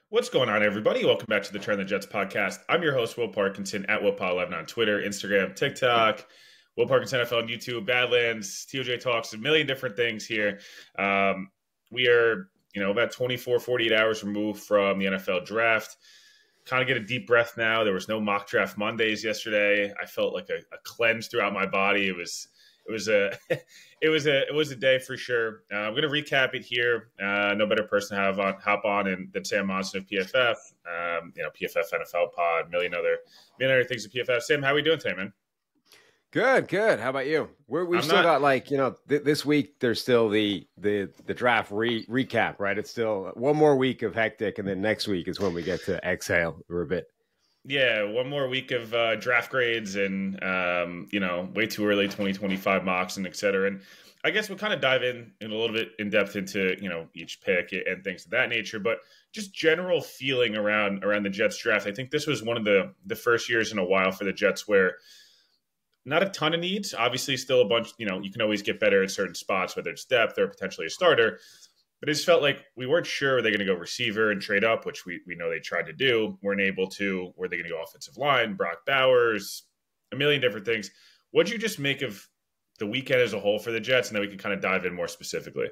What's going on, everybody? Welcome back to the Turn the Jets podcast. I'm your host, Will Parkinson, at WillPaul11 on Twitter, Instagram, TikTok, Will Parkinson NFL on YouTube, Badlands, TOJ Talks, a million different things here. We are, about 24, 48 hours removed from the NFL draft. Kind of get a deep breath now. There was no mock draft Mondays yesterday. I felt like a cleanse throughout my body. It was a day for sure. I'm going to recap it here. No better person to hop on than Sam Monson of PFF. PFF NFL pod, million other things at PFF. Sam, how are we doing today, man? Good. How about you? We've still got this week. There's still the draft recap, right? It's still one more week of hectic, and then next week is when we get to exhale for a bit. Yeah, one more week of draft grades and, way too early 2025 mocks and et cetera. And I guess we'll kind of dive in a little bit in depth into, each pick and things of that nature. But just general feeling around the Jets draft. I think this was one of the first years in a while for the Jets where not a ton of needs. Obviously, still a bunch, you can always get better at certain spots, whether it's depth or potentially a starter. But it just felt like we weren't sure, were they going to go receiver and trade up, which we know they tried to do. Weren't able to. Were they going to go offensive line, Brock Bowers, a million different things. What'd you just make of the weekend as a whole for the Jets? And then we can kind of dive in more specifically.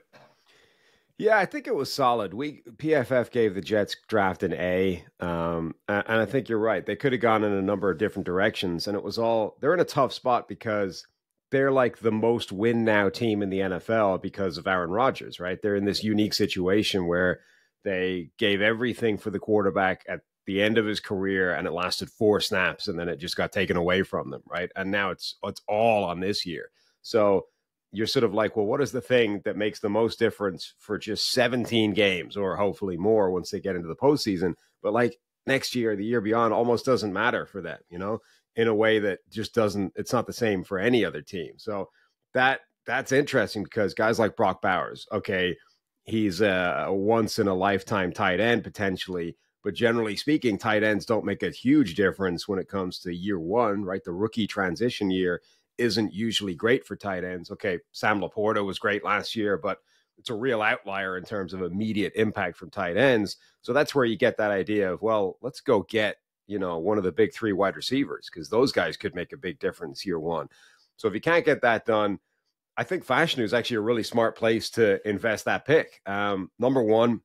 Yeah, I think it was solid. PFF gave the Jets draft an A, and I think you're right. They could have gone in a number of different directions, and they're in a tough spot because they're like the most win now team in the NFL because of Aaron Rodgers, right? They're in this unique situation where they gave everything for the quarterback at the end of his career, and it lasted 4 snaps, and then it just got taken away from them, right? And now it's all on this year. So you're sort of like, well, what is the thing that makes the most difference for just 17 games or hopefully more once they get into the postseason? But like next year, the year beyond, almost doesn't matter for them, in a way that just it's not the same for any other team. So that's interesting because guys like Brock Bowers, okay, he's a once in a lifetime tight end potentially, but generally speaking, tight ends don't make a huge difference when it comes to year one, right? The rookie transition year isn't usually great for tight ends. Okay, Sam Laporta was great last year, but it's a real outlier in terms of immediate impact from tight ends. So that's where you get that idea of, well, let's go get, one of the big 3 wide receivers, because those guys could make a big difference year one. So if you can't get that done, I think Fashanu is actually a really smart place to invest that pick. Number one,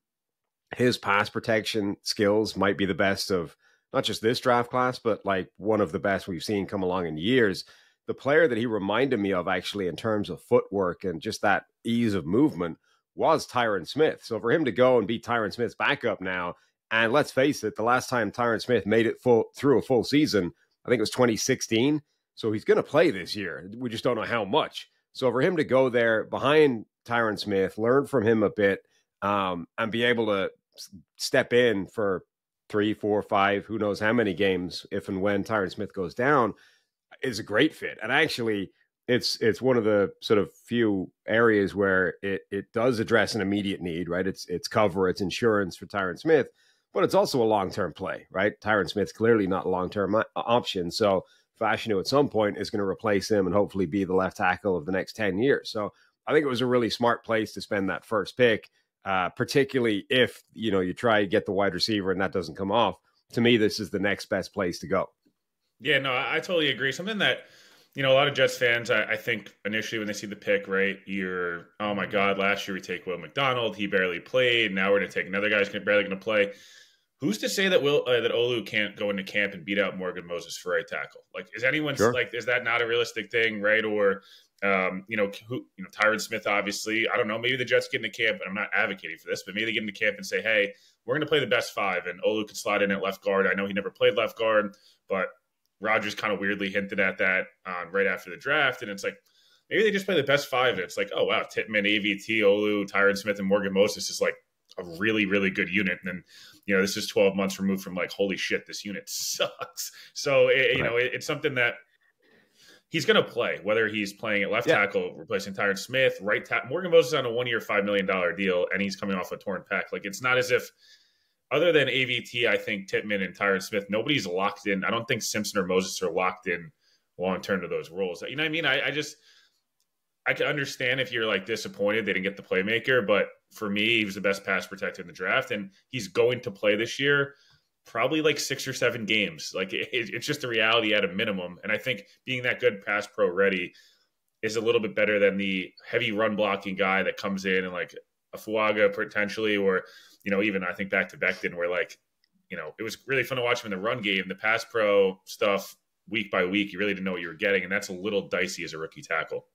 his pass protection skills might be the best of not just this draft class, but like one of the best we've seen come along in years. The player that he reminded me of actually in terms of footwork and just that ease of movement was Tyron Smith. So for him to go and be Tyron Smith's backup now, and let's face it, the last time Tyron Smith made it through a full season, I think it was 2016. So he's going to play this year. We just don't know how much. So for him to go there behind Tyron Smith, learn from him a bit, and be able to step in for 3, 4, 5, who knows how many games if and when Tyron Smith goes down, is a great fit. And actually, it's one of the sort of few areas where it does address an immediate need, right? It's cover, it's insurance for Tyron Smith, but it's also a long-term play, right? Tyron Smith's clearly not a long-term option. So Fashanu at some point is going to replace him and hopefully be the left tackle of the next 10 years. So I think it was a really smart place to spend that first pick, particularly if, you try to get the wide receiver and that doesn't come off. To me, this is the next best place to go. Yeah, no, I totally agree. Something that, a lot of Jets fans, I think initially when they see the pick, right, oh my God, last year we take Will McDonald. He barely played. Now we're going to take another guy who's barely going to play. Who's to say that that Olu can't go into camp and beat out Morgan Moses for right tackle? Like, is anyone is that not a realistic thing, right? Or, Tyron Smith, obviously, I don't know. Maybe the Jets get into camp, and I'm not advocating for this, but maybe they get into camp and say, hey, we're going to play the best 5, and Olu can slide in at left guard. I know he never played left guard, but Rodgers kind of weirdly hinted at that right after the draft, and it's like maybe they just play the best 5, and it's like, oh wow, Tittman, AVT, Olu, Tyron Smith, and Morgan Moses is like a really, really good unit. And this is 12 months removed from like, holy shit, this unit sucks. So it's something that he's going to play, whether he's playing at left tackle, replacing Tyron Smith, right tackle. Morgan Moses is on a 1-year, $5 million deal, and he's coming off a torn pec. Like, it's not as if, other than AVT, I think Tittman and Tyron Smith, nobody's locked in. I don't think Simpson or Moses are locked in long-term to those roles. You know what I mean? I can understand if you're like disappointed they didn't get the playmaker, but for me, he was the best pass protector in the draft, and he's going to play this year probably like 6 or 7 games. Like it's just a reality at a minimum. And I think being that good pass pro ready is a little bit better than the heavy run blocking guy that comes in and like a Fuaga potentially, or, even I think back to Becton where like, it was really fun to watch him in the run game. The pass pro stuff week by week, you really didn't know what you were getting. And that's a little dicey as a rookie tackle.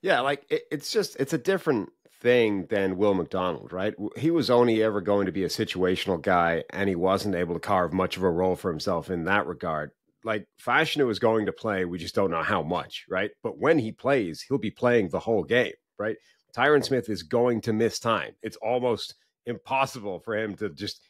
Yeah, like it's a different thing than Will McDonald, right? He was only ever going to be a situational guy, and he wasn't able to carve much of a role for himself in that regard. Like Fashanu is going to play, we just don't know how much, right? But when he plays, he'll be playing the whole game, right? Tyron Smith is going to miss time. It's almost impossible for him to just,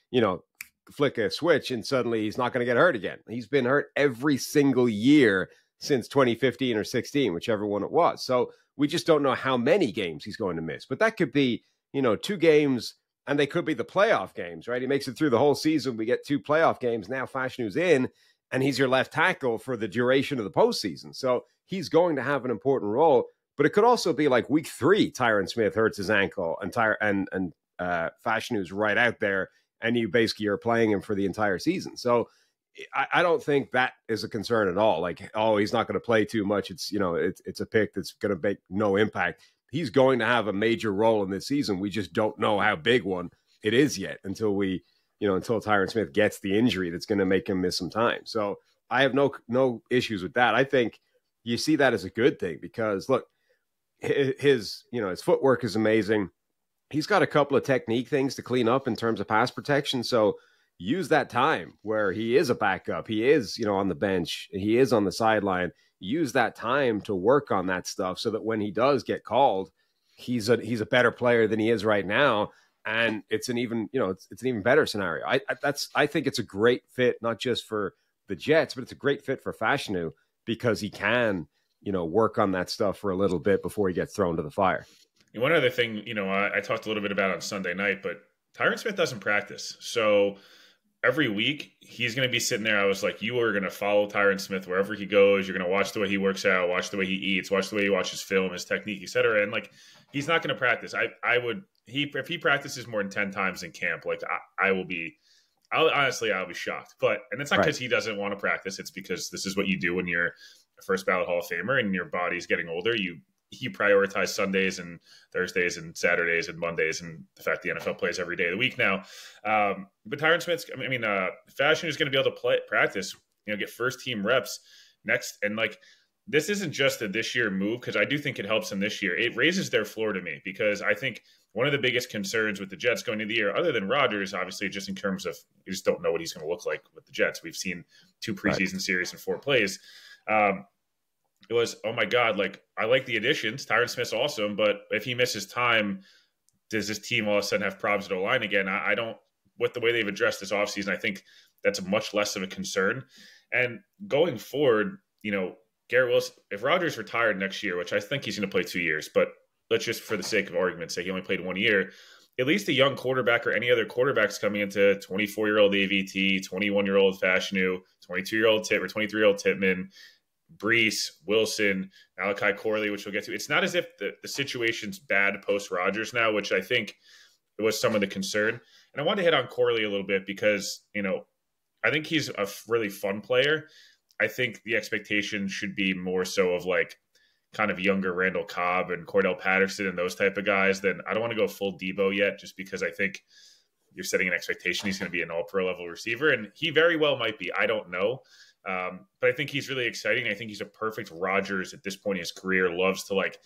flick a switch and suddenly he's not going to get hurt again. He's been hurt every single year since 2015 or 16, whichever one it was. So we just don't know how many games he's going to miss. But that could be, 2 games, and they could be the playoff games, right? He makes it through the whole season. We get 2 playoff games. Now Fashanu's in, and he's your left tackle for the duration of the postseason. So he's going to have an important role. But it could also be like week 3, Tyron Smith hurts his ankle, and Fashanu's right out there, and you basically are playing him for the entire season. So I don't think that is a concern at all. Like, oh, he's not going to play too much. It's, it's a pick that's going to make no impact. He's going to have a major role in this season. We just don't know how big one it is yet until until Tyron Smith gets the injury that's going to make him miss some time. So I have no issues with that. I think you see that as a good thing because look, his footwork is amazing. He's got a couple of technique things to clean up in terms of pass protection. So use that time where he is a backup. He is, on the bench. He is on the sideline. Use that time to work on that stuff so that when he does get called, he's a better player than he is right now. And it's an even, it's an even better scenario. I think it's a great fit, not just for the Jets, but it's a great fit for Fashanu because he can, work on that stuff for a little bit before he gets thrown to the fire. And one other thing, I talked a little bit about on Sunday night, but Tyron Smith doesn't practice. So every week he's going to be sitting there. I was like, you are going to follow Tyron Smith wherever he goes. You're going to watch the way he works out, watch the way he eats, watch the way he watches film, his technique, etc. And like, he's not going to practice. If he practices more than 10 times in camp, like I'll be shocked. And it's not because he doesn't want to practice. It's because this is what you do when you're a first ballot Hall of Famer and your body's getting older. You prioritize Sundays and Thursdays and Saturdays and Mondays, and the fact the NFL plays every day of the week now. But Tyron Smith's, Fashion is going to be able to practice, get first team reps next. And like, this isn't just a this year move because I do think it helps them this year. It raises their floor to me because I think one of the biggest concerns with the Jets going into the year, other than Rodgers, obviously, just in terms of you just don't know what he's going to look like with the Jets. We've seen 2 preseason series and 4 plays. It was, oh my God, like I like the additions. Tyron Smith's awesome, but if he misses time, does this team all of a sudden have problems at O-line again? I don't, with the way they've addressed this offseason, I think that's much less of a concern. And going forward, Garrett Wilson, if Rodgers retired next year, which I think he's going to play 2 years, but let's just for the sake of argument say he only played 1 year, at least a young quarterback or any other quarterbacks coming into 24-year-old AVT, 21-year-old Fashanu, 22-year-old Tip or 23-year-old Tippmann, Brees, Wilson, Malachi Corley, which we'll get to. It's not as if the situation's bad post-Rodgers now, which I think was some of the concern. And I wanted to hit on Corley a little bit because, I think he's a really fun player. I think the expectation should be more so of like kind of younger Randall Cobb and Cordell Patterson and those type of guys. Then I don't want to go full Debo yet just because I think you're setting an expectation he's going to be an all-pro level receiver. And he very well might be. I don't know. But I think he's really exciting. I think he's a perfect Rodgers at this point in his career, loves to like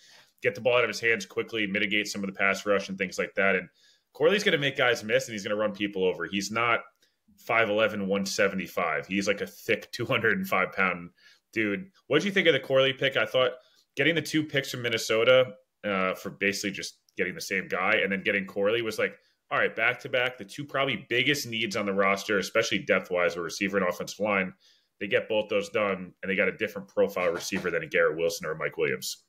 get the ball out of his hands quickly, mitigate some of the pass rush and things like that. And Corley's going to make guys miss and he's going to run people over. He's not 5'11", 175. He's like a thick 205-pound dude. What did you think of the Corley pick? I thought getting the 2 picks from Minnesota for basically just getting the same guy and then getting Corley was like, all right, back to back, the 2 probably biggest needs on the roster, especially depth-wise, were receiver and offensive line. They get both those done, and they got a different profile receiver than a Garrett Wilson or a Mike Williams.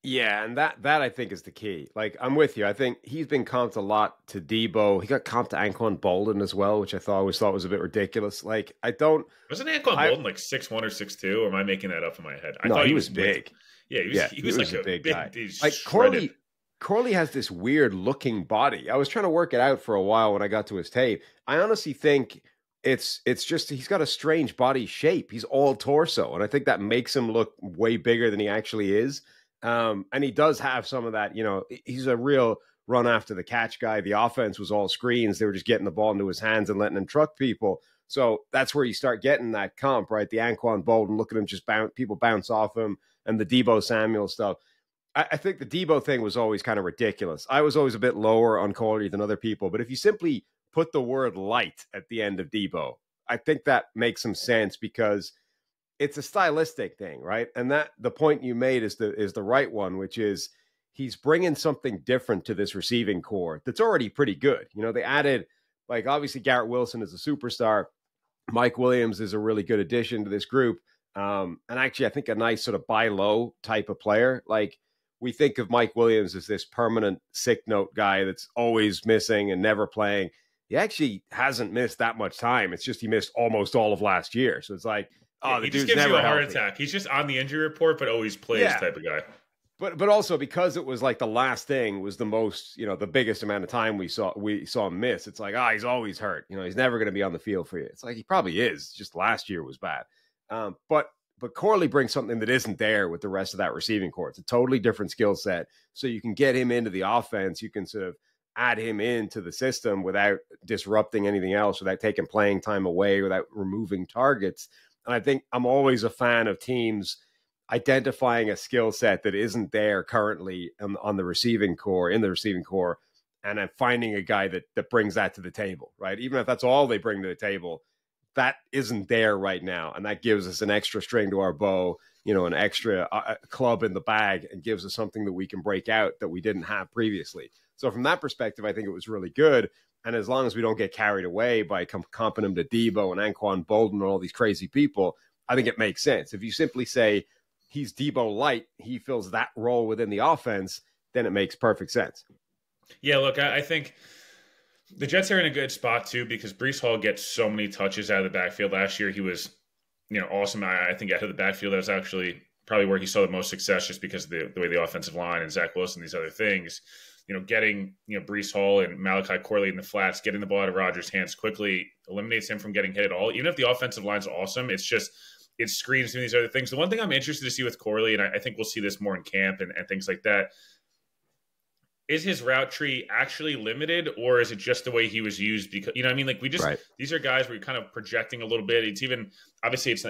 Yeah, and that I think is the key. Like, I'm with you. I think he's been comped a lot to Debo. He got comped to Anquan Bolden as well, which I always thought was a bit ridiculous. Like, Wasn't Anquan Bolden like 6'1" or 6'2", or am I making that up in my head? I thought he was big. Yeah, he was like a big guy. He's like shredded. Corley has this weird looking body. I was trying to work it out for a while when I got to his tape. I honestly think it's just he's got a strange body shape. He's all torso, and I think that makes him look way bigger than he actually is. And he does have some of that. He's a real run after the catch guy. The offense was all screens. They were just getting the ball into his hands and letting him truck people. So that's where you start getting that comp, right? The Anquan Bolden, look at him just people bounce off him, and the Deebo Samuel stuff. I think the Deebo thing was always kind of ridiculous. I was always a bit lower on Corley than other people, but if you simply put the word light at the end of Deebo, I think that makes some sense because it's a stylistic thing, right? And that the point you made is the right one, which is he's bringing something different to this receiving core that's already pretty good. They added, like, obviously Garrett Wilson is a superstar. Mike Williams is a really good addition to this group. And actually, I think a nice sort of buy low type of player. Like, we think of Mike Williams as this permanent sick note guy that's always missing and never playing. He actually hasn't missed that much time. It's just he missed almost all of last year. So it's like, he just gives you a heart attack. He's just on the injury report, but always plays type of guy. But also because it was like the last thing was the most, the biggest amount of time we saw him miss. It's like, he's always hurt. He's never going to be on the field for you. It's like he probably is. Just last year was bad. But Corley brings something that isn't there with the rest of that receiving core. It's a totally different skill set. So you can get him into the offense. You can sort of add him into the system without disrupting anything else, without taking playing time away, without removing targets. And I think I'm always a fan of teams identifying a skill set that isn't there currently on the receiving core, and then finding a guy that brings that to the table, right? Even if that's all they bring to the table, that isn't there right now. And that gives us an extra string to our bow, an extra club in the bag, and gives us something that we can break out that we didn't have previously. So from that perspective, I think it was really good. And as long as we don't get carried away by comping him to Deebo and Anquan Bolden and all these crazy people, I think it makes sense. If you simply say he's Deebo light, he fills that role within the offense, then it makes perfect sense. Yeah, look, I think the Jets are in a good spot, too, because Breece Hall gets so many touches out of the backfield. Last year, he was, awesome. I think out of the backfield, that was actually probably where he saw the most success just because of the way the offensive line and Zach Wilson, these other things, getting, Breece Hall and Malachi Corley in the flats, getting the ball out of Rodgers' hands quickly eliminates him from getting hit at all. Even if the offensive line's awesome, it's just, it screens through these other things. The one thing I'm interested to see with Corley, and I think we'll see this more in camp and things like that, is his route tree actually limited, or is it just the way he was used? Because, like these are guys where you're kind of projecting a little bit. It's even, obviously it's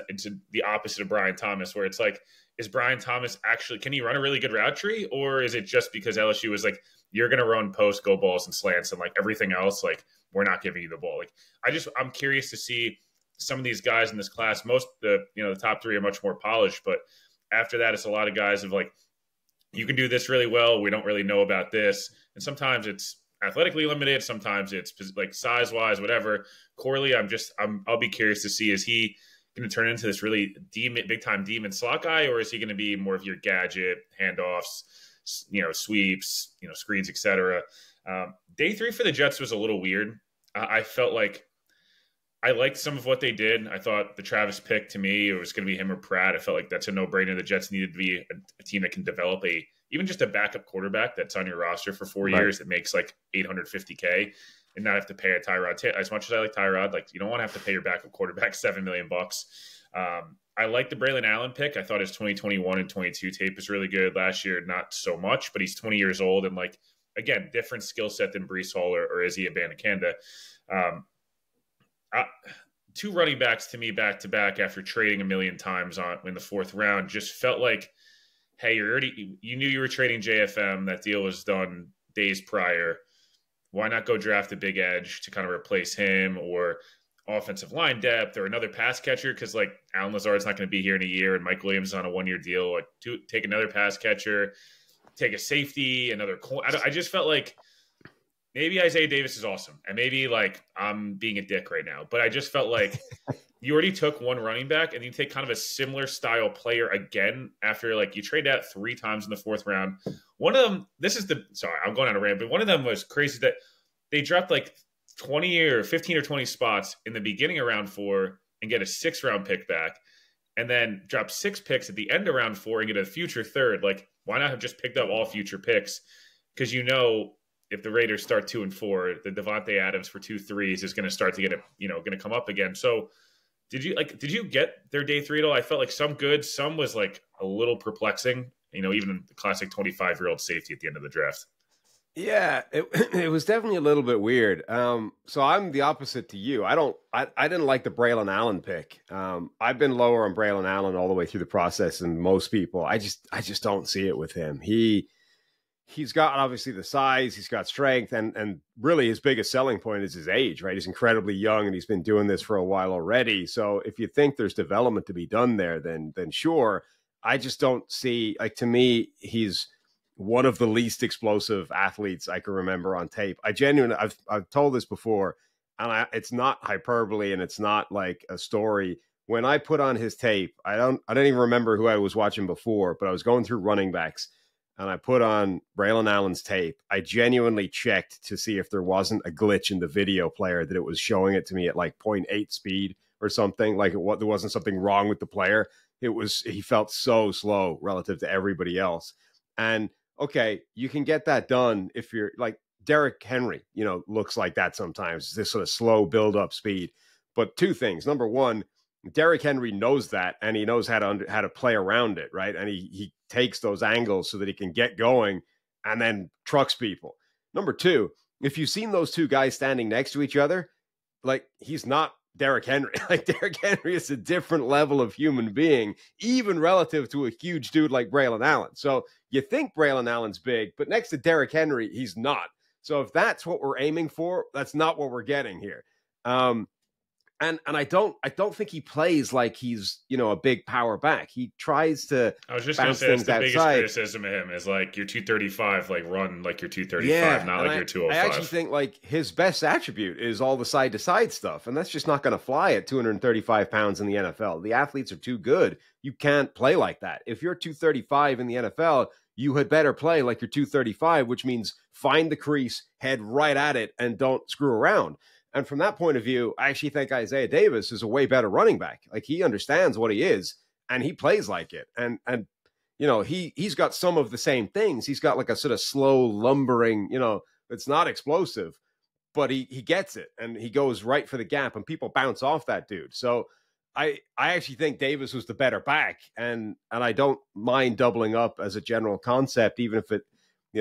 the opposite of Brian Thomas, where it's like, is Brian Thomas actually, can he run a really good route tree? Or is it just because LSU was like, you're going to run post, go balls and slants, and like everything else, like we're not giving you the ball. Like, I'm curious to see some of these guys in this class. Most the top three are much more polished, but after that, it's a lot of guys of like, you can do this really well. We don't really know about this. And sometimes it's athletically limited. Sometimes it's like size wise, whatever. Corley, I'll be curious to see, is he going to turn into this really big time demon slot guy, or is he going to be more of your gadget handoffs, sweeps, screens, etc. Day 3 for the Jets was a little weird. I felt like I liked some of what they did. I thought the Travis pick, to me, it was going to be him or Pratt. I felt like that's a no-brainer. The Jets needed to be a team that can develop even just a backup quarterback that's on your roster for 4 years that makes like $850K and not have to pay a Tyrod. As much as I like Tyrod, like you don't want to have to pay your backup quarterback $7 million. I like the Braylon Allen pick. I thought his 2021 and 22 tape was really good. Last year, not so much, but he's 20 years old and like, again, different skill set than Breece Hall or Izzy Abanikanda. Two running backs to me back to back after trading a million times in the 4th round just felt like, hey, you knew you were trading JFM. That deal was done days prior. Why not go draft a big edge to kind of replace him, or offensive line depth, or another pass catcher? Because like Alan Lazard's not going to be here in a year, and Mike Williams is on a 1-year deal. Like, take another pass catcher, take a safety, another. I just felt like. Maybe Isaiah Davis is awesome, and maybe like I'm being a dick right now, but I just felt like you already took one running back and you take kind of a similar style player again after like you trade out 3 times in the 4th round. One of them, I'm going on a rant, but one of them was crazy that they dropped like 20 or 15 or 20 spots in the beginning of round 4 and get a 6th round pick back, and then drop 6 picks at the end of round 4 and get a future 3rd. Like, why not have just picked up all future picks? because if the Raiders start 2-4, the Devontae Adams for 2 threes is going to start to get going to come up again. So did you get their day 3 at all? I felt like some good, some was like a little perplexing. Even the classic 25-year-old safety at the end of the draft. Yeah, it was definitely a little bit weird. So I'm the opposite to you. I didn't like the Braylon Allen pick. I've been lower on Braylon Allen all the way through the process than most people. I just don't see it with him. He's got obviously the size, he's got strength, and really his biggest selling point is his age, right? He's incredibly young and he's been doing this for a while already. So if you think there's development to be done there, then sure. I just don't see, like, to me, he's one of the least explosive athletes I can remember on tape. I've told this before, and it's not hyperbole and it's not like a story. When I put on his tape, I don't even remember who I was watching before, but I was going through running backs and I put on Braylon Allen's tape. I genuinely checked to see if there wasn't a glitch in the video player, that it was showing it to me at like 0.8 speed or something. Like there wasn't something wrong with the player. He felt so slow relative to everybody else. And okay, you can get that done if you're like Derrick Henry, looks like that sometimes, this sort of slow build up speed. But two things. Number one, Derrick Henry knows that, and he knows how to play around it, right? And he takes those angles so that he can get going and then trucks people. Number two, if you've seen those two guys standing next to each other, like, he's not Derrick Henry. Like, Derrick Henry is a different level of human being, even relative to a huge dude like Braylon Allen. So you think Braylon Allen's big, but next to Derrick Henry, he's not. So if that's what we're aiming for, that's not what we're getting here. And I don't think he plays like he's, a big power back. He tries to. I was just going to say, that's the biggest criticism of him is like, you're 235, like run like you're 235, not like you're 205. I actually think like his best attribute is all the side to side stuff. And that's just not going to fly at 235 pounds in the NFL. The athletes are too good. You can't play like that. If you're 235 in the NFL, you had better play like you're 235, which means find the crease, head right at it, and don't screw around. And from that point of view, I actually think Isaiah Davis is a way better running back. Like, he understands what he is and he plays like it. And he's got some of the same things. He's got like a sort of slow lumbering, it's not explosive, but he gets it and he goes right for the gap and people bounce off that dude. So I actually think Davis was the better back, and I don't mind doubling up as a general concept, even if it,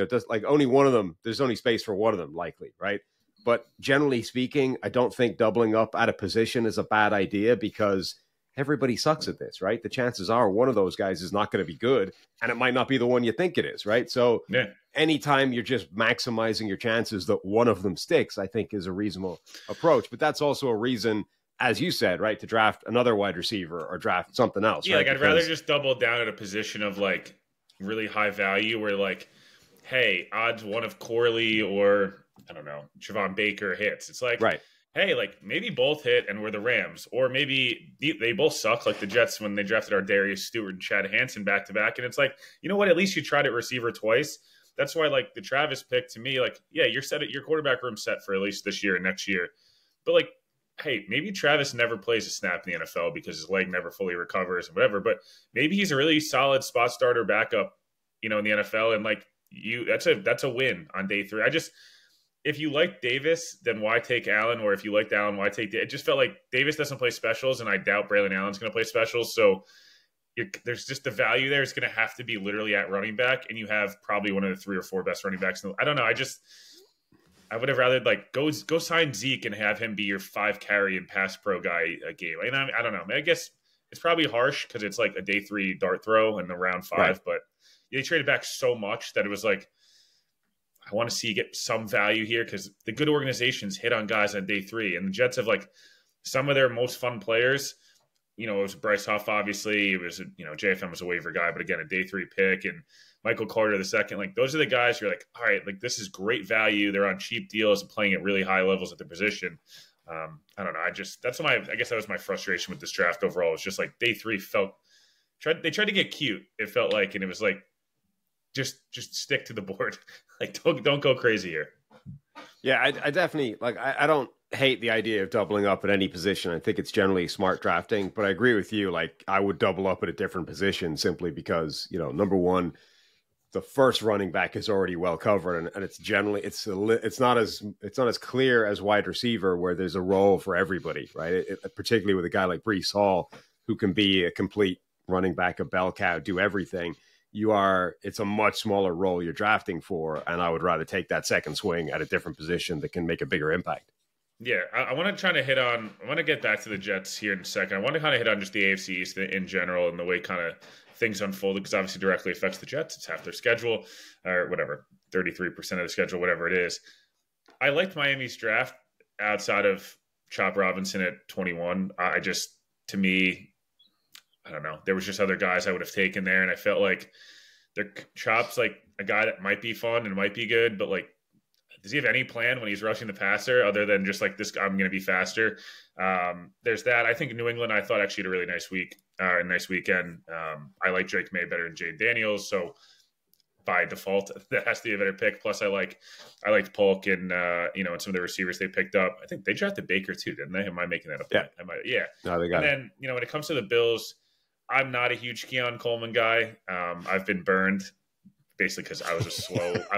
does, like, only one of them, there's only space for one of them likely, right? But generally speaking, I don't think doubling up at a position is a bad idea, because everybody sucks at this, right? The chances are one of those guys is not going to be good, and it might not be the one you think it is, right? So anytime you're just maximizing your chances that one of them sticks, I think is a reasonable approach. But that's also a reason, as you said, right, to draft another wide receiver or draft something else. Yeah, right? I'd rather just double down at a position of like really high value where, like, hey, odds one of Corley or, I don't know, Javon Baker hits. It's like, right, hey, like, maybe both hit and we're the Rams, or maybe they both suck, like the Jets when they drafted our Darius Stewart and Chad Hansen back to back. And it's like, you know what? At least you tried at receiver twice. That's why, like, the Travis pick, to me, like, yeah, you're set at your quarterback room set for at least this year and next year. But, like, hey, maybe Travis never plays a snap in the NFL because his leg never fully recovers and whatever. But maybe he's a really solid spot starter backup, in the NFL, and like that's a win on day 3. If you like Davis, then why take Allen? Or if you liked Allen, why take Davis? It just felt like Davis doesn't play specials, and I doubt Braylon Allen's going to play specials. So there's just the value there is going to have to be literally at running back, and you have probably one of the 3 or 4 best running backs. I don't know. I would have rather like go sign Zeke and have him be your 5 carry and pass pro guy a game. And I don't know. I guess it's probably harsh because it's like a day 3 dart throw in the round 5, right. But they traded back so much that it was like, I want to see you get some value here, because the good organizations hit on guys on day 3, and the Jets have like some of their most fun players. It was Bryce Huff, obviously. It was, JFM was a waiver guy, but again, a day 3 pick, and Michael Carter the second. Like, those are the guys you're like, all right, like, this is great value. They're on cheap deals and playing at really high levels at the position. I don't know. I guess that was my frustration with this draft overall. It's just like day 3 they tried to get cute. It felt like, and it was like, just stick to the board. Like, don't go crazy here. Yeah, I definitely, like, I don't hate the idea of doubling up at any position. I think it's generally smart drafting, but I agree with you. Like, I would double up at a different position simply because, number one, the first running back is already well covered, and it's generally it's not as clear as wide receiver where there's a role for everybody, right? Particularly with a guy like Breece Hall, who can be a complete running back, a bell cow, do everything. It's a much smaller role you're drafting for, and I would rather take that second swing at a different position that can make a bigger impact. Yeah, I want to I want to get back to the Jets here in a second. I want to kind of hit on just the AFC East in general and the way kind of things unfolded, because obviously directly affects the Jets. It's half their schedule, or whatever, 33% of the schedule, whatever it is. I liked Miami's draft outside of Chop Robinson at 21. To me, I don't know. There was just other guys I would have taken there, and I felt like Chop's like a guy that might be fun and might be good, but like, does he have any plan when he's rushing the passer other than just like this? I'm going to be faster. There's that. I think New England, I thought actually had a really nice week, a nice weekend. I like Drake May better than Jade Daniels, so by default, that has to be a better pick. Plus, I liked Polk and and some of the receivers they picked up. I think they drafted Baker too, didn't they? Am I making that up? Yeah, Yeah. No, they got it. And then when it comes to the Bills, I'm not a huge Keon Coleman guy. I've been burned. Basically, because I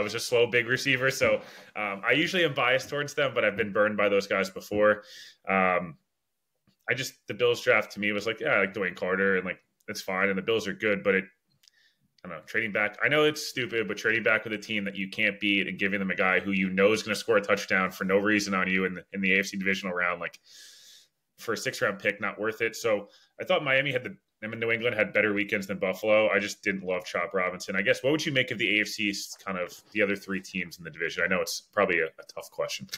was a slow big receiver. So I usually am biased towards them, but I've been burned by those guys before. The Bills draft to me was like, yeah, I like Dwayne Carter, and like it's fine, and the Bills are good, but I don't know, trading back. I know it's stupid, but trading back with a team that you can't beat and giving them a guy who you know is going to score a touchdown for no reason on you in the AFC divisional round, like for a 6th-round pick, not worth it. So I thought New England had better weekends than Buffalo. I just didn't love Chop Robinson. I guess, what would you make of the AFC East, kind of the other 3 teams in the division? I know it's probably a tough question.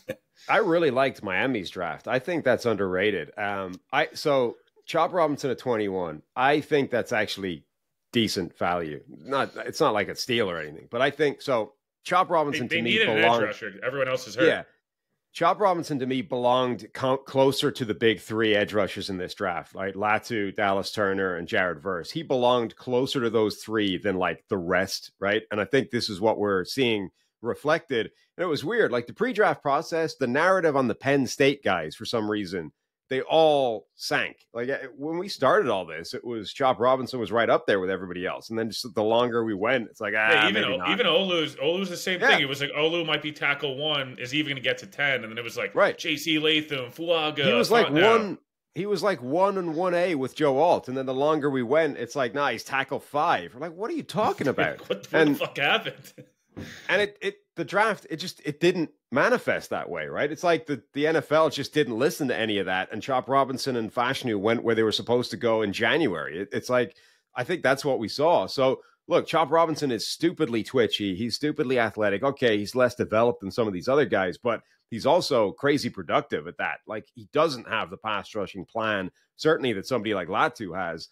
I really liked Miami's draft. I think that's underrated. So Chop Robinson at 21, I think that's actually decent value. It's not like a steal or anything, but I think so. Chop Robinson to me belonged. An edge rusher. Everyone else is hurt. Yeah. Chop Robinson to me belonged closer to the big 3 edge rushers in this draft, right? Latu, Dallas Turner, and Jared Verse. He belonged closer to those 3 than like the rest, right? And I think this is what we're seeing reflected. And it was weird, like the pre-draft process, the narrative on the Penn State guys, for some reason, they all sank. Like when we started all this, it was Chop Robinson was right up there with everybody else. And then just the longer we went, it's like, even Olu's the same thing. It was like Olu might be tackle 1. Is he even going to get to 10? And then it was like, right, JC Latham, Fuaga. He was like He was like 1 and 1A with Joe Alt. And then the longer we went, it's like, nah, he's tackle 5. We're like, what are you talking about? what the fuck happened? And the draft, it didn't manifest that way, right? It's like the NFL just didn't listen to any of that, and Chop Robinson and Fashanu went where they were supposed to go in January. It's like, I think that's what we saw. So look, Chop Robinson is stupidly twitchy. He's stupidly athletic. Okay, he's less developed than some of these other guys, but he's also crazy productive at that. Like, he doesn't have the pass rushing plan, certainly, that somebody like Latu has.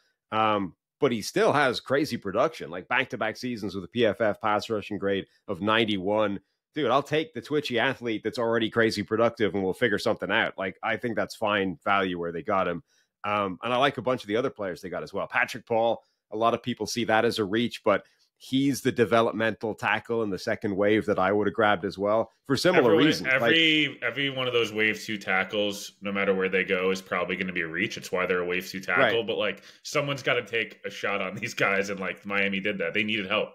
But he still has crazy production, like back-to-back seasons with a PFF pass rushing grade of 91. Dude, I'll take the twitchy athlete that's already crazy productive, and we'll figure something out. Like, I think that's fine value where they got him. And I like a bunch of the other players they got as well. Patrick Paul, a lot of people see that as a reach, but he's the developmental tackle in the second wave that I would have grabbed as well for similar reasons. Every one of those wave 2 tackles, no matter where they go, is probably going to be a reach. It's why they're a wave 2 tackle. Right. But like, someone's got to take a shot on these guys, and like Miami did that. They needed help.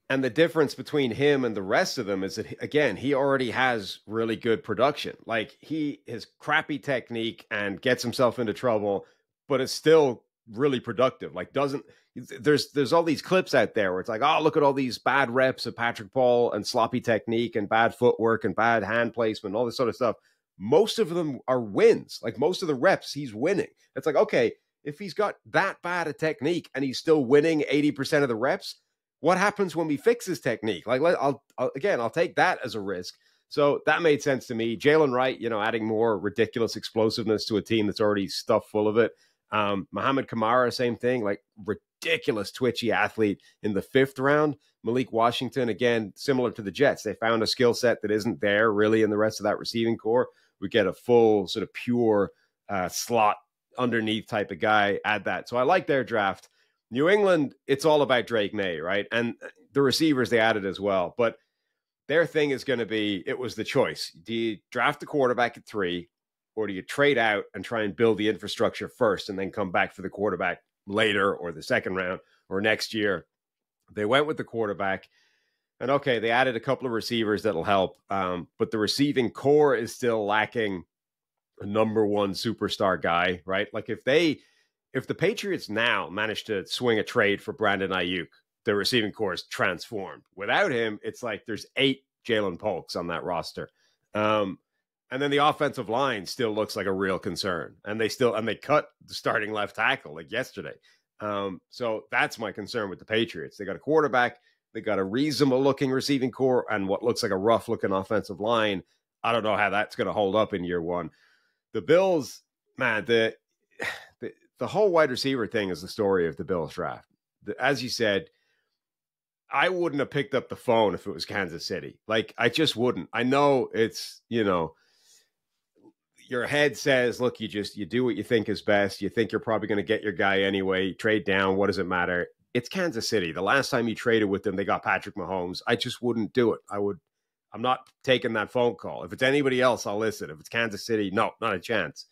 And the difference between him and the rest of them is that, again, he already has really good production. Like, he has crappy technique and gets himself into trouble, but is still really productive. Like, there's all these clips out there where it's like, oh, look at all these bad reps of Patrick Paul and sloppy technique and bad footwork and bad hand placement, all this sort of stuff. Most of them are wins. Like, most of the reps, he's winning. It's like, okay, if he's got that bad a technique and he's still winning 80% of the reps, what happens when we fix his technique? Like, I'll take that as a risk. So that made sense to me. Jalen Wright, adding more ridiculous explosiveness to a team that's already stuffed full of it. Muhammad Kamara, same thing, like ridiculous twitchy athlete in the 5th round. Malik Washington, again, similar to the Jets. They found a skill set that isn't there really in the rest of that receiving core. We get a full sort of pure slot underneath type of guy, add that. So I like their draft. New England, it's all about Drake May, right? And the receivers they added as well. But their thing is going to be, it was the choice. Do you draft the quarterback at 3, or do you trade out and try and build the infrastructure first and then come back for the quarterback later, or the 2nd round or next year? They went with the quarterback. And okay, they added a couple of receivers that'll help, but the receiving core is still lacking a number one superstar guy, right? Like if the Patriots now manage to swing a trade for Brandon Ayuk, the receiving core is transformed. Without him, it's like there's 8 Jalen Polks on that roster. And then the offensive line still looks like a real concern. And they cut the starting left tackle like yesterday. So that's my concern with the Patriots. They got a quarterback, they got a reasonable looking receiving core, and what looks like a rough looking offensive line. I don't know how that's going to hold up in year one. The Bills, man, the whole wide receiver thing is the story of the Bills draft. As you said, I wouldn't have picked up the phone if it was Kansas City. Like, I just wouldn't. I know it's, your head says, look, you do what you think is best. You think you're probably going to get your guy anyway. Trade down. What does it matter? It's Kansas City. The last time you traded with them, they got Patrick Mahomes. I just wouldn't do it. I'm not taking that phone call. If it's anybody else, I'll listen. If it's Kansas City, no, not a chance.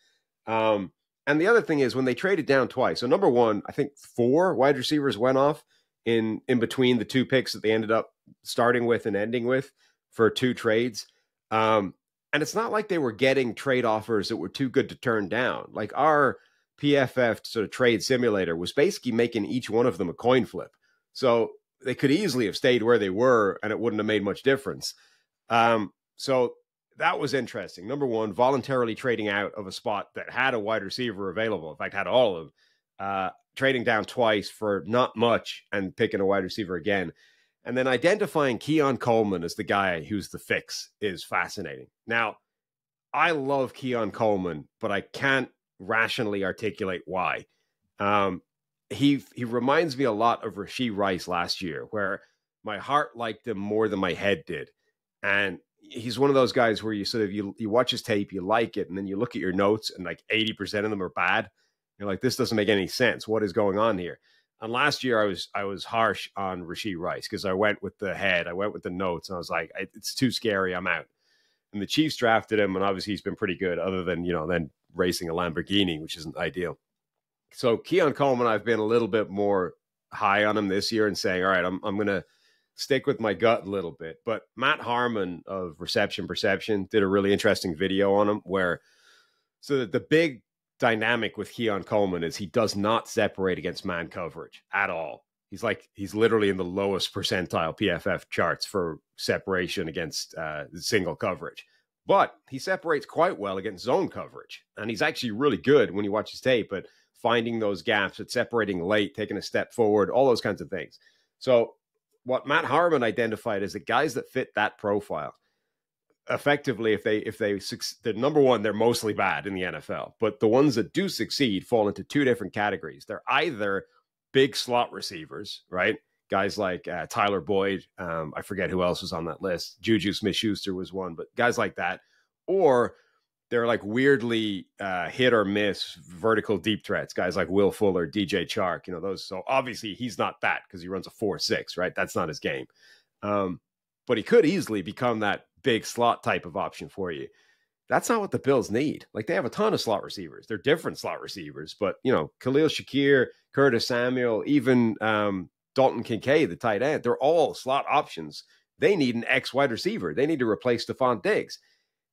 And the other thing is when they traded down twice. So number one, I think 4 wide receivers went off in between the 2 picks that they ended up starting with and ending with for 2 trades. And it's not like they were getting trade offers that were too good to turn down. Like our PFF sort of trade simulator was basically making each one of them a coin flip. So they could easily have stayed where they were and it wouldn't have made much difference. So that was interesting. Number one, voluntarily trading out of a spot that had a wide receiver available. In fact, had all of them. Trading down twice for not much and picking a wide receiver again. And then identifying Keon Coleman as the guy who's the fix is fascinating. Now, I love Keon Coleman, but I can't rationally articulate why. He reminds me a lot of Rashee Rice last year, where my heart liked him more than my head did. And he's one of those guys where you sort of, you watch his tape, you like it, and then you look at your notes and like 80% of them are bad. You're like, this doesn't make any sense. What is going on here? And last year I was harsh on Rashee Rice because I went with the head, I went with the notes, and I was like, it's too scary, I'm out. And the Chiefs drafted him, and obviously he's been pretty good, other than then racing a Lamborghini, which isn't ideal. So Keon Coleman, I've been a little bit more high on him this year and saying, all right, I'm going to stick with my gut a little bit. But Matt Harmon of Reception Perception did a really interesting video on him where, so that the big dynamic with Keon Coleman is he does not separate against man coverage at all. He's literally in the lowest percentile PFF charts for separation against single coverage. But he separates quite well against zone coverage. And he's actually really good when you watch his tape at finding those gaps, at separating late, taking a step forward, all those kinds of things. So what Matt Harmon identified is the guys that fit that profile, effectively, if they they're number one, they're mostly bad in the NFL. But the ones that do succeed fall into 2 different categories. They're either big slot receivers, right? Guys like Tyler Boyd. I forget who else was on that list. Juju Smith-Schuster was one, but guys like that. Or they're like weirdly hit or miss vertical deep threats. Guys like Will Fuller, DJ Chark, those. So obviously he's not that because he runs a 4.6, right? That's not his game. But he could easily become that big slot type of option for you. That's not what the Bills need. Like, they have a ton of slot receivers. They're different slot receivers, but Khalil Shakir, Curtis Samuel, even Dalton Kincaid, the tight end, they're all slot options. They need an X wide receiver. They need to replace Stephon Diggs.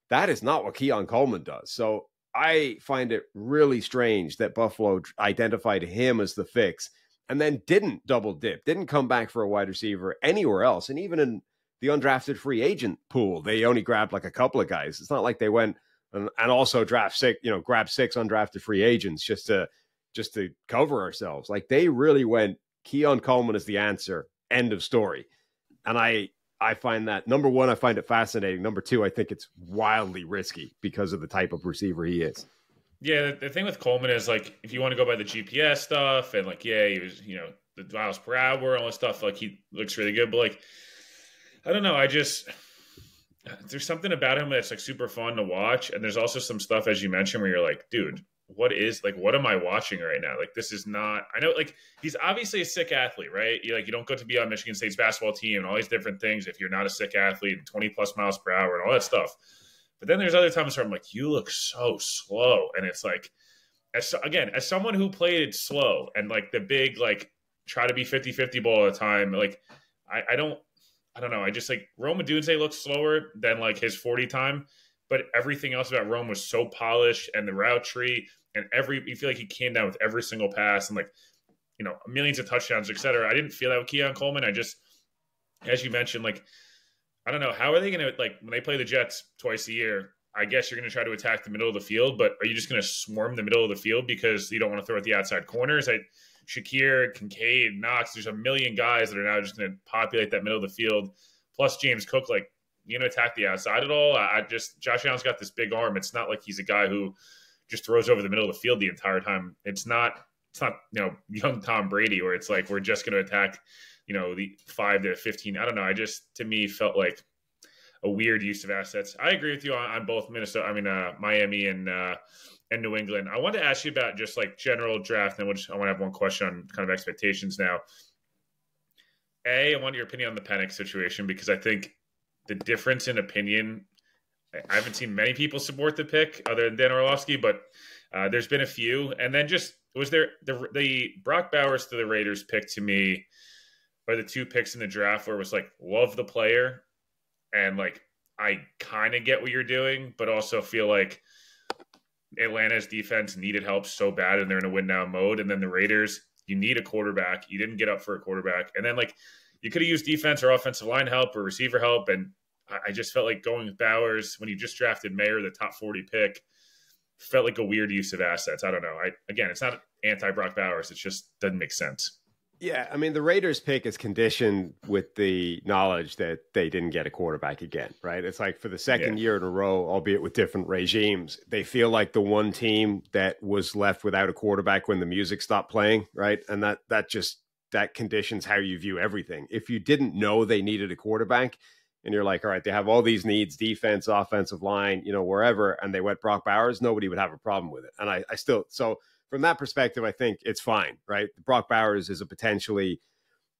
That is not what Keon Coleman does. So I find it really strange that Buffalo identified him as the fix and then didn't double dip, didn't come back for a wide receiver anywhere else. And even in the undrafted free agent pool, they only grabbed like a couple of guys. It's not like they went and also grab 6 undrafted free agents just to cover ourselves. Like, they really went, Keon Coleman is the answer. End of story. And I find that, number one, I find it fascinating. Number two, I think it's wildly risky because of the type of receiver he is. Yeah, the thing with Coleman is, like, if you want to go by the GPS stuff and, like, yeah, he was, the miles per hour and all that stuff, like, he looks really good. But, like, I don't know. There's something about him that's, like, super fun to watch. And there's also some stuff, as you mentioned, where you're like, dude, what am I watching right now? Like, this is not, I know, like, he's obviously a sick athlete, right? You don't go to be on Michigan State's basketball team and all these different things if you're not a sick athlete, and 20 plus miles per hour and all that stuff. But then there's other times where I'm like, you look so slow. And it's like, as someone who played slow and, like, the big, like, try to be 50-50 ball all the time, like, I don't know. I just like Rome Odunze looks slower than like his 40 time, but everything else about Rome was so polished, and the route tree and you feel like he came down with every single pass, and like, millions of touchdowns, etc. I didn't feel that with Keon Coleman. I just, as you mentioned, like, I don't know, how are they going to, like, when they play the Jets twice a year, I guess you're going to try to attack the middle of the field, but are you just going to swarm the middle of the field because you don't want to throw at the outside corners? Shakir, Kincaid, Knox, there's a million guys that are now just going to populate that middle of the field. Plus James Cook, like, you going to attack the outside at all? Josh Allen's got this big arm. It's not like he's a guy who just throws over the middle of the field the entire time. It's not young Tom Brady where it's like we're just going to attack, the 5 to 15. I don't know. To me, felt like a weird use of assets. I agree with you on both Miami and New England. I want to ask you about just like general draft, and I want to have one question on kind of expectations now. I want your opinion on the Penix situation, because I think the difference in opinion, I haven't seen many people support the pick other than Dan Orlovsky, but there's been a few. And then just, was there the Brock Bowers to the Raiders pick, to me, are the two picks in the draft where it was like, love the player, and like, I kind of get what you're doing, but also feel like Atlanta's defense needed help so bad and they're in a win now mode. And then the Raiders, you need a quarterback. You didn't get up for a quarterback. And then like, you could have used defense or offensive line help or receiver help. And I just felt like going with Bowers when you just drafted Mayer, the top 40 pick, felt like a weird use of assets. I don't know. Again, it's not anti-Brock Bowers. It just doesn't make sense. Yeah, I mean, the Raiders pick is conditioned with the knowledge that they didn't get a quarterback again, right? It's like for the second year in a row, albeit with different regimes, they feel like the one team that was left without a quarterback when the music stopped playing, right? And that conditions how you view everything. If you didn't know they needed a quarterback and you're like, all right, they have all these needs, defense, offensive line, wherever, and they went Brock Bowers, nobody would have a problem with it. And I still, so from that perspective, I think it's fine, right? Brock Bowers is a potentially,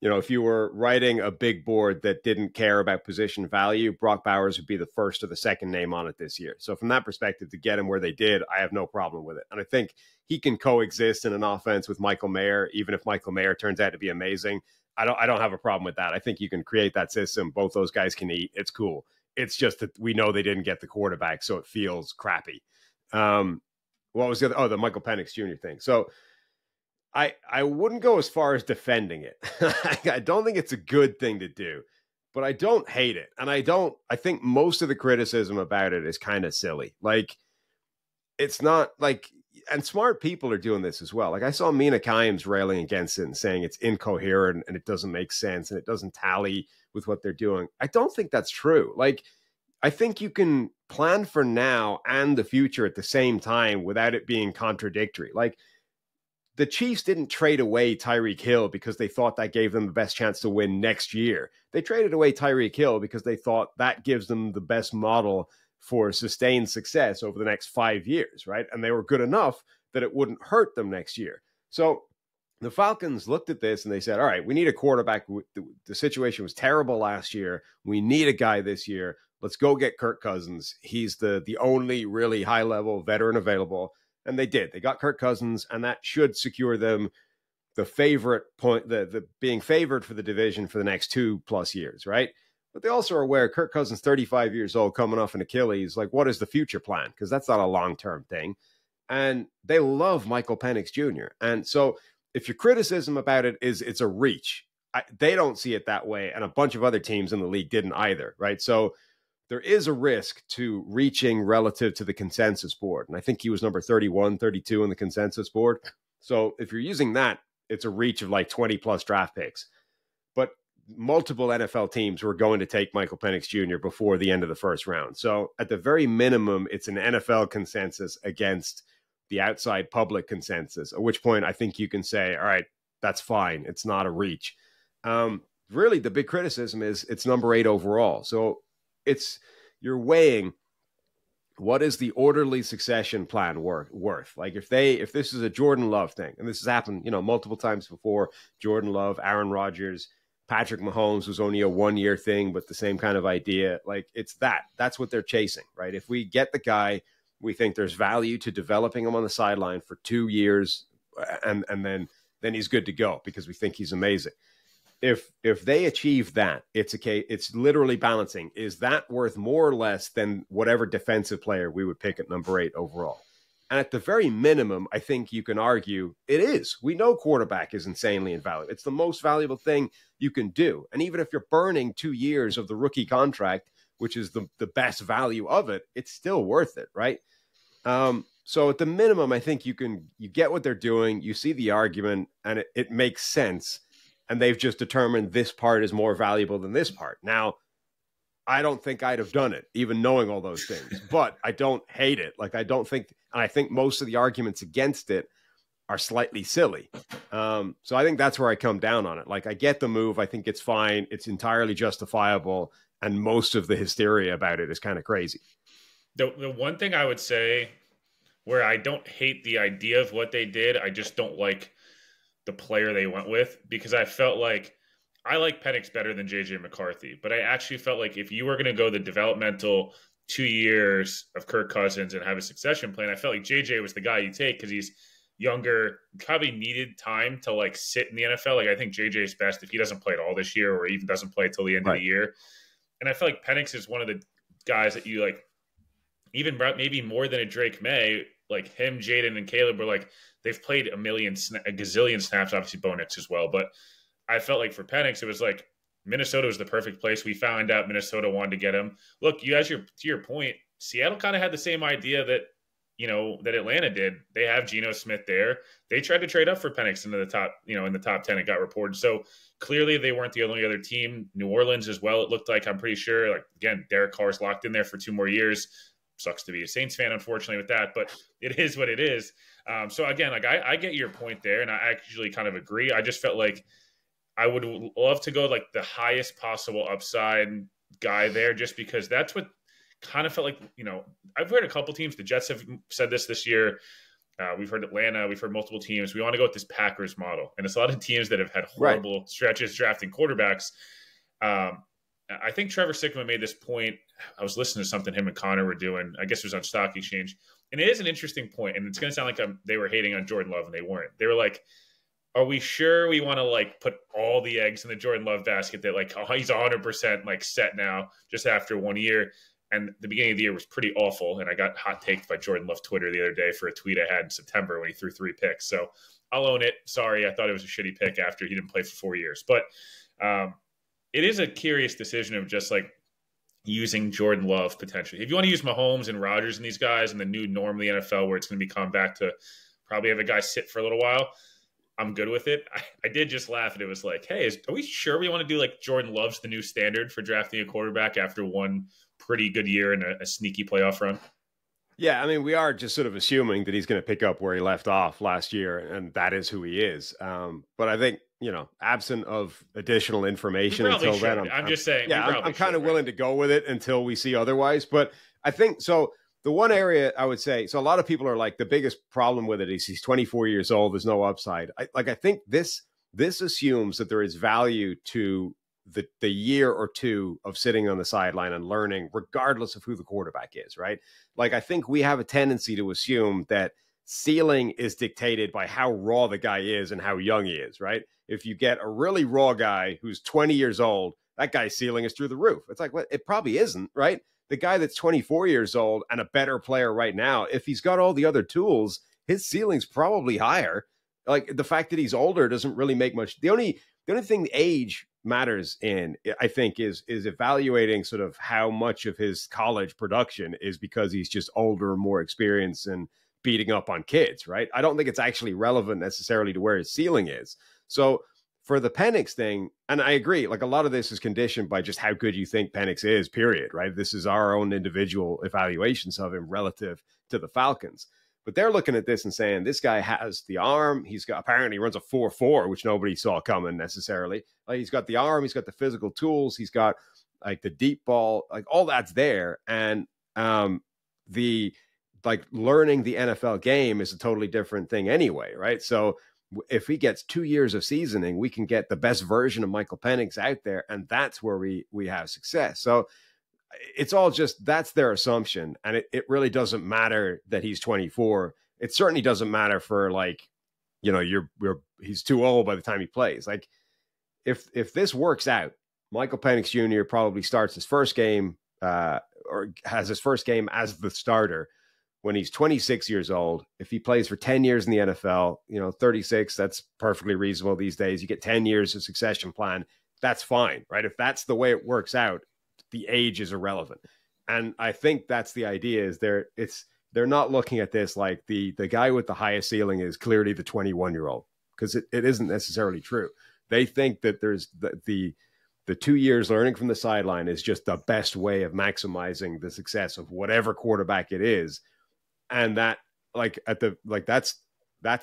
if you were writing a big board that didn't care about position value, Brock Bowers would be the first or the second name on it this year. So from that perspective, to get him where they did, I have no problem with it. And I think he can coexist in an offense with Michael Mayer, even if Michael Mayer turns out to be amazing. I don't have a problem with that. I think you can create that system. Both those guys can eat. It's cool. It's just that we know they didn't get the quarterback, so it feels crappy. What was the other? Oh, the Michael Penix Jr. thing. So I wouldn't go as far as defending it. I don't think it's a good thing to do, but I don't hate it. And I think most of the criticism about it is kind of silly. Like, it's not like, and smart people are doing this as well. Like, I saw Mina Kimes railing against it and saying it's incoherent and it doesn't make sense and it doesn't tally with what they're doing. I don't think that's true. Like, I think you can plan for now and the future at the same time without it being contradictory. Like, the Chiefs didn't trade away Tyreek Hill because they thought that gave them the best chance to win next year. They traded away Tyreek Hill because they thought that gives them the best model for sustained success over the next 5 years, right? And they were good enough that it wouldn't hurt them next year. So the Falcons looked at this and they said, all right, we need a quarterback. The situation was terrible last year. We need a guy this year. Let's go get Kirk Cousins. He's the only really high-level veteran available. And they did. They got Kirk Cousins, and that should secure them the favorite point, the being favored for the division for the next 2+ years, right? But they also are aware Kirk Cousins, 35 years old, coming off an Achilles. Like, what is the future plan? Because that's not a long-term thing. And they love Michael Penix Jr. And so if your criticism about it is it's a reach, they don't see it that way. And a bunch of other teams in the league didn't either, right? So there is a risk to reaching relative to the consensus board. And I think he was number 31, 32 in the consensus board. So if you're using that, it's a reach of like 20+ draft picks. But multiple NFL teams were going to take Michael Penix Jr. before the end of the first round. So at the very minimum, it's an NFL consensus against the outside public consensus, at which point I think you can say, all right, that's fine. It's not a reach. Really, the big criticism is it's number 8 overall. So you're weighing what is the orderly succession plan worth? Like, if this is a Jordan Love thing, and this has happened, multiple times before, Jordan Love, Aaron Rodgers, Patrick Mahomes was only a 1-year thing, but the same kind of idea. Like, that's what they're chasing, right? If we get the guy, we think there's value to developing him on the sideline for 2 years, and then he's good to go because we think he's amazing. if they achieve that, it's literally balancing. Is that worth more or less than whatever defensive player we would pick at number 8 overall? And at the very minimum, I think you can argue it is. We know quarterback is insanely invaluable. It's the most valuable thing you can do. And even if you're burning 2 years of the rookie contract, which is the best value of it, it's still worth it, right? So at the minimum, I think you get what they're doing. You see the argument, and it makes sense. And they've just determined this part is more valuable than this part. Now, I don't think I'd have done it, even knowing all those things, but I don't hate it. Like, I think most of the arguments against it are slightly silly. So I think that's where I come down on it. Like, I get the move. I think it's fine. It's entirely justifiable. And most of the hysteria about it is kind of crazy. The one thing I would say where I don't hate the idea of what they did, I just don't like the player they went with, because I felt like I like Penix better than JJ McCarthy, but I actually felt like if you were going to go the developmental 2 years of Kirk Cousins and have a succession plan, I felt like JJ was the guy you take because he's younger, probably needed time to like sit in the NFL. Like, I think JJ is best if he doesn't play at all this year or even doesn't play till the end of the year. And I feel like Penix is one of the guys that you like, even maybe more than a Drake May, like him, Jaden, and Caleb were like, they've played a gazillion snaps, obviously Bo Nix as well. But I felt like for Penix, it was like Minnesota was the perfect place. We found out Minnesota wanted to get him. Look, you guys, to your point, Seattle kind of had the same idea that, that Atlanta did. They have Geno Smith there. They tried to trade up for Penix into the top, in the top 10, it got reported. So clearly they weren't the only other team. New Orleans as well, it looked like. I'm pretty sure, like, again, Derek Carr's locked in there for 2 more years. Sucks to be a Saints fan, unfortunately, with that, but it is what it is. So again, like, I get your point there, and I actually kind of agree. I just felt like I would love to go like the highest possible upside guy there, just because that's what kind of felt like, I've heard a couple teams, the Jets have said this year. We've heard Atlanta, we've heard multiple teams. We want to go with this Packers model. And it's a lot of teams that have had horrible stretches drafting quarterbacks. I think Trevor Sickman made this point. I was listening to something him and Connor were doing. I guess it was on Stock Exchange. And it is an interesting point. And it's going to sound like they were hating on Jordan Love, and they weren't. They were like, are we sure we want to like put all the eggs in the Jordan Love basket that like, oh, he's 100% like set now just after 1 year? And the beginning of the year was pretty awful. And I got hot taked by Jordan Love Twitter the other day for a tweet I had in September when he threw 3 picks. So I'll own it. Sorry, I thought it was a shitty pick after he didn't play for 4 years. But it is a curious decision of just like using Jordan Love potentially. If you want to use Mahomes and Rodgers and these guys and the new norm of the NFL where it's going to become back to probably have a guy sit for a little while, I'm good with it. I did just laugh, and it was like, hey, are we sure we want to do like Jordan Love's the new standard for drafting a quarterback after one pretty good year and a sneaky playoff run? Yeah, I mean, we are just sort of assuming that he's going to pick up where he left off last year, and that is who he is. But I think, absent of additional information until then, I'm just saying. Yeah, I'm kind of willing to go with it until we see otherwise. But I think so. The one area I would say, so a lot of people are like, the biggest problem with it is he's 24 years old. There's no upside. I think this assumes that there is value to the year or two of sitting on the sideline and learning, regardless of who the quarterback is, right? Like, I think we have a tendency to assume that ceiling is dictated by how raw the guy is and how young he is, right? If you get a really raw guy who's 20 years old, that guy's ceiling is through the roof. It's like, well, it probably isn't, right? The guy that's 24 years old and a better player right now, if he's got all the other tools, his ceiling's probably higher. Like, the fact that he's older doesn't really make much. The only thing the age matters in, I think, is evaluating sort of how much of his college production is because he's just older, more experienced, and beating up on kids, right? I don't think it's actually relevant necessarily to where his ceiling is. So for the Penix thing, and I agree, like, a lot of this is conditioned by just how good you think Penix is, period, right? This is our own individual evaluations of him relative to the Falcons. But they're looking at this and saying, this guy has the arm. He's got, apparently runs a 4.4, which nobody saw coming necessarily. Like, he's got the arm, he's got the physical tools, he's got like the deep ball, like all that's there. And the like learning the NFL game is a totally different thing anyway, right? So if he gets 2 years of seasoning, we can get the best version of Michael Penix out there, and that's where we have success. So it's all just, that's their assumption. And it really doesn't matter that he's 24. It certainly doesn't matter for, like, he's too old by the time he plays. Like, if this works out, Michael Penix Jr. probably starts his first game or has his first game as the starter when he's 26 years old. If he plays for 10 years in the NFL, 36, that's perfectly reasonable these days. You get 10 years of succession plan. That's fine, right? If that's the way it works out, the age is irrelevant. And I think that's the idea is they're not looking at this like the guy with the highest ceiling is clearly the 21-year-old, because it isn't necessarily true. They think that there's the 2 years learning from the sideline is just the best way of maximizing the success of whatever quarterback it is. And that that's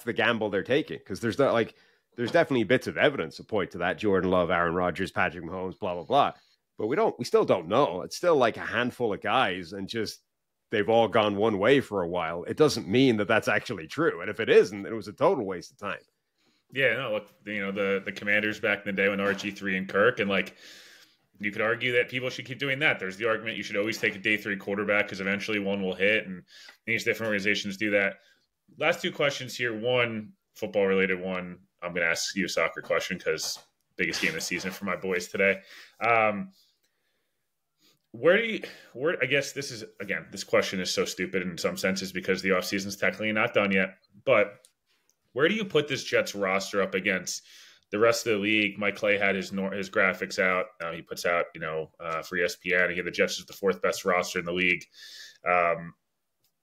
the gamble they're taking, because there's definitely bits of evidence to point to that. Jordan Love, Aaron Rodgers, Patrick Mahomes, blah, blah, blah. But we still don't know. It's still like a handful of guys, and just they've all gone one way for a while. It doesn't mean that that's actually true. And if it isn't, it was a total waste of time. Yeah, no, look, the Commanders back in the day when RG3 and Kirk, and you could argue that people should keep doing that. There's the argument you should always take a day 3 quarterback because eventually one will hit, and these different organizations do that. Last 2 questions here. One, football related. One, I'm going to ask you a soccer question because biggest game of the season for my boys today. I guess this question is so stupid in some senses because the offseason is technically not done yet, but where do you put this Jets roster up against the rest of the league? Mike Clay had his graphics out. He puts out, for ESPN. Again, the Jets is the 4th best roster in the league.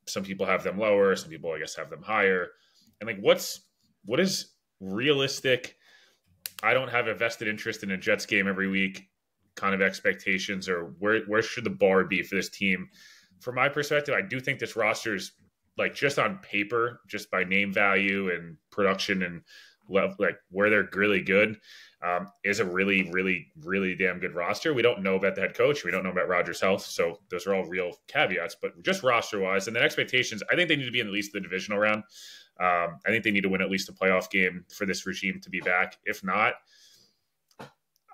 Some people have them lower. Some people, I guess, have them higher. And what is realistic? I don't have a vested interest in a Jets game every week kind of expectations, or where should the bar be for this team? From my perspective, I do think this roster is just on paper, just by name value and production and where they're really good, is a really, really, really damn good roster. We don't know about the head coach. We don't know about Rodgers' health. So those are all real caveats, but just roster wise, and then expectations, I think they need to be in at least the divisional round. I think they need to win at least a playoff game for this regime to be back. If not,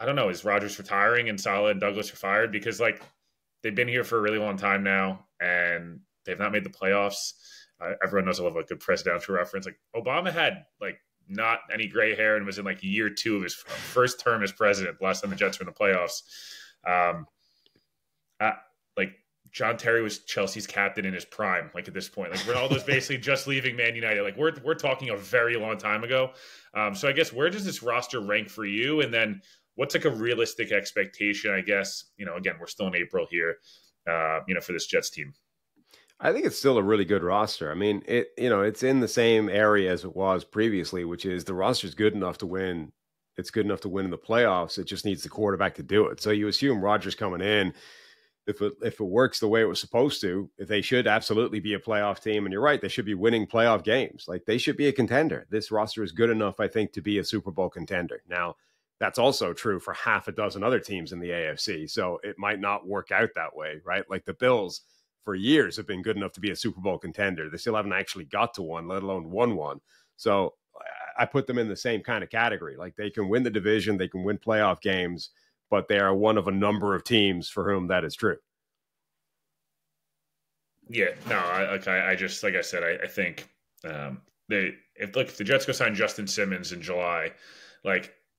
I don't know. Is Rodgers retiring and Saleh and Douglas are fired? Because they've been here for a really long time now and they've not made the playoffs. Everyone knows I love a good presidential reference. Obama had not any gray hair and was in year 2 of his first term as president. The last time the Jets were in the playoffs. John Terry was Chelsea's captain in his prime. At this point, Ronaldo's basically just leaving Man United. We're talking a very long time ago. So I guess where does this roster rank for you? And then what's a realistic expectation? I guess again, we're still in April here. For this Jets team. I think it's still a really good roster. I mean, it's in the same area as it was previously, which is the roster's good enough to win. It's good enough to win in the playoffs. It just needs the quarterback to do it. So you assume Rodgers coming in, if it works the way it was supposed to, if they should absolutely be a playoff team. And you're right, they should be winning playoff games. They should be a contender. This roster is good enough, I think, to be a Super Bowl contender. Now, that's also true for half a dozen other teams in the AFC. So it might not work out that way, right? The Bills for years have been good enough to be a Super Bowl contender. They still haven't actually got to one, let alone won one. So I put them in the same kind of category. They can win the division, they can win playoff games, but they are one of a number of teams for whom that is true. Yeah, no, I just, like I said, I think if the Jets go sign Justin Simmons in July,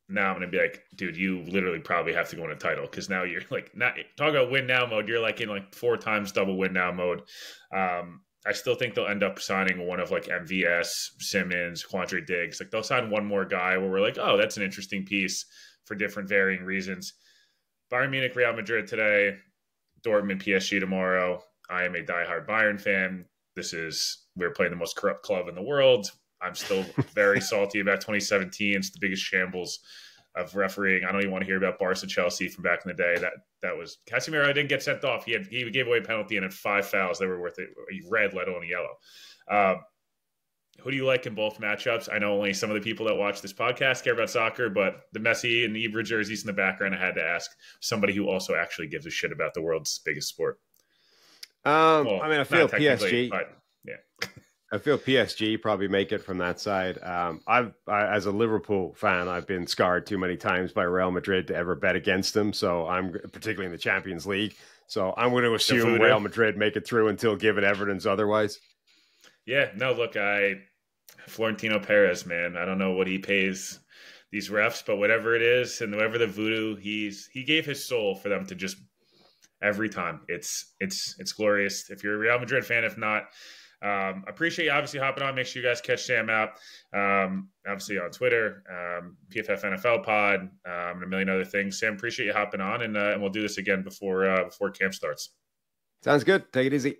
now I'm going to be dude, you literally probably have to go in a title, because now you're not talk about win now mode. You're in 4 times double win now mode. I still think they'll end up signing one of MVS, Simmons, Quandre Diggs. They'll sign one more guy where we're oh, that's an interesting piece for different varying reasons. Bayern Munich, Real Madrid today, Dortmund, PSG tomorrow. I am a diehard Bayern fan. We're playing the most corrupt club in the world. I'm still very salty about 2017. It's the biggest shambles of refereeing. I don't even want to hear about Barca Chelsea from back in the day. That was Casemiro didn't get sent off. He gave away a penalty and had 5 fouls that were worth it, a red, let alone a yellow. Who do you like in both matchups? I know only some of the people that watch this podcast care about soccer, but the Messi and Ibra jerseys in the background, I had to ask somebody who also actually gives a shit about the world's biggest sport. I feel PSG. But, yeah. I feel PSG probably make it from that side. I, as a Liverpool fan, I've been scarred too many times by Real Madrid to ever bet against them. So I'm particularly in the Champions League. So I'm going to assume Real Madrid make it through until given evidence otherwise. Yeah, no, look, Florentino Perez, man, I don't know what he pays these refs, but whatever it is and whatever the voodoo, he gave his soul for them to just every time. It's glorious. If you're a Real Madrid fan, if not, appreciate you obviously hopping on. Make sure you guys catch Sam out, obviously on Twitter, PFF NFL Pod, and a million other things. Sam, appreciate you hopping on, and we'll do this again before camp starts. Sounds good. Take it easy.